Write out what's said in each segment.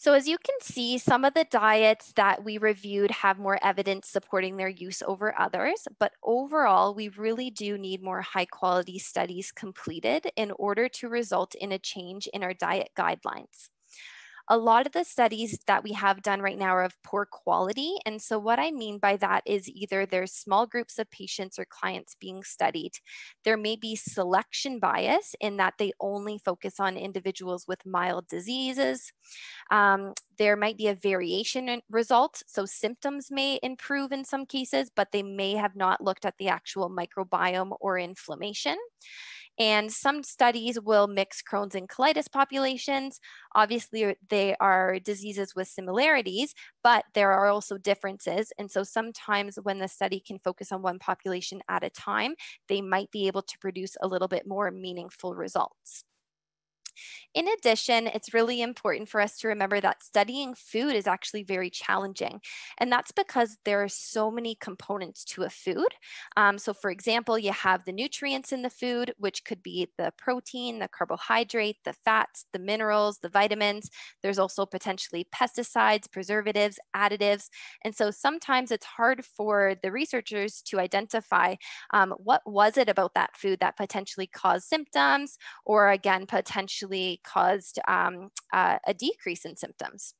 So as you can see, some of the diets that we reviewed have more evidence supporting their use over others, but overall, we really do need more high quality studies completed in order to result in a change in our diet guidelines. A lot of the studies that we have done right now are of poor quality. And so, what I mean by that is either there's small groups of patients or clients being studied. There may be selection bias in that they only focus on individuals with mild diseases. There might be a variation in results. So, symptoms may improve in some cases, but they may have not looked at the actual microbiome or inflammation. And some studies will mix Crohn's and colitis populations. Obviously, they are diseases with similarities, but there are also differences. And so sometimes when the study can focus on one population at a time, they might be able to produce a little bit more meaningful results. In addition, it's really important for us to remember that studying food is actually very challenging. And that's because there are so many components to a food. So, for example, you have the nutrients in the food, which could be the protein, the carbohydrate, the fats, the minerals, the vitamins. There's also potentially pesticides, preservatives, additives. And so sometimes it's hard for the researchers to identify what was it about that food that potentially caused symptoms or again, potentially caused a decrease in symptoms.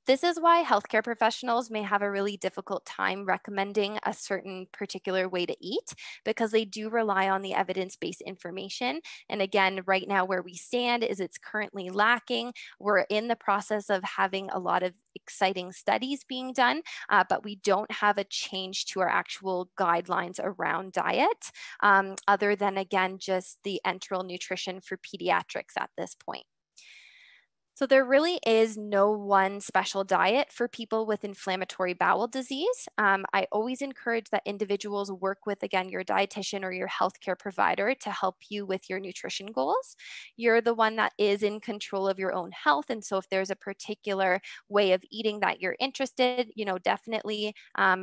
This is why healthcare professionals may have a really difficult time recommending a certain particular way to eat because they do rely on the evidence-based information. And again, right now where we stand is it's currently lacking. We're in the process of having a lot of exciting studies being done, but we don't have a change to our actual guidelines around diet, other than again, just the enteral nutrition for pediatrics at this point. So there really is no one special diet for people with inflammatory bowel disease. I always encourage that individuals work with, again, your dietitian or your healthcare provider to help you with your nutrition goals. You're the one that is in control of your own health. And so if there's a particular way of eating that you're interested, definitely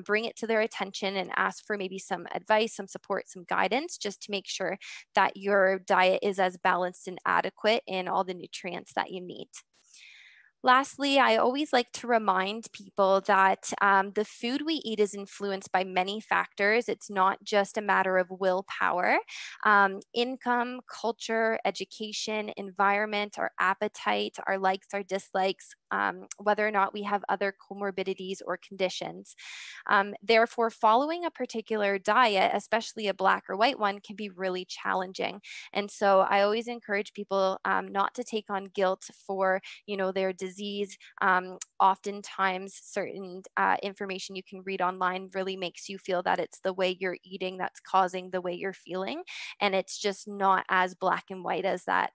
bring it to their attention and ask for maybe some advice, some support, some guidance, just to make sure that your diet is as balanced and adequate in all the nutrients that you need. Lastly, I always like to remind people that the food we eat is influenced by many factors. It's not just a matter of willpower. Income, culture, education, environment, our appetite, our likes, our dislikes, whether or not we have other comorbidities or conditions. Therefore, following a particular diet, especially a black or white one, can be really challenging. And so I always encourage people not to take on guilt for, their disease. Oftentimes, certain information you can read online really makes you feel that it's the way you're eating that's causing the way you're feeling. And it's just not as black and white as that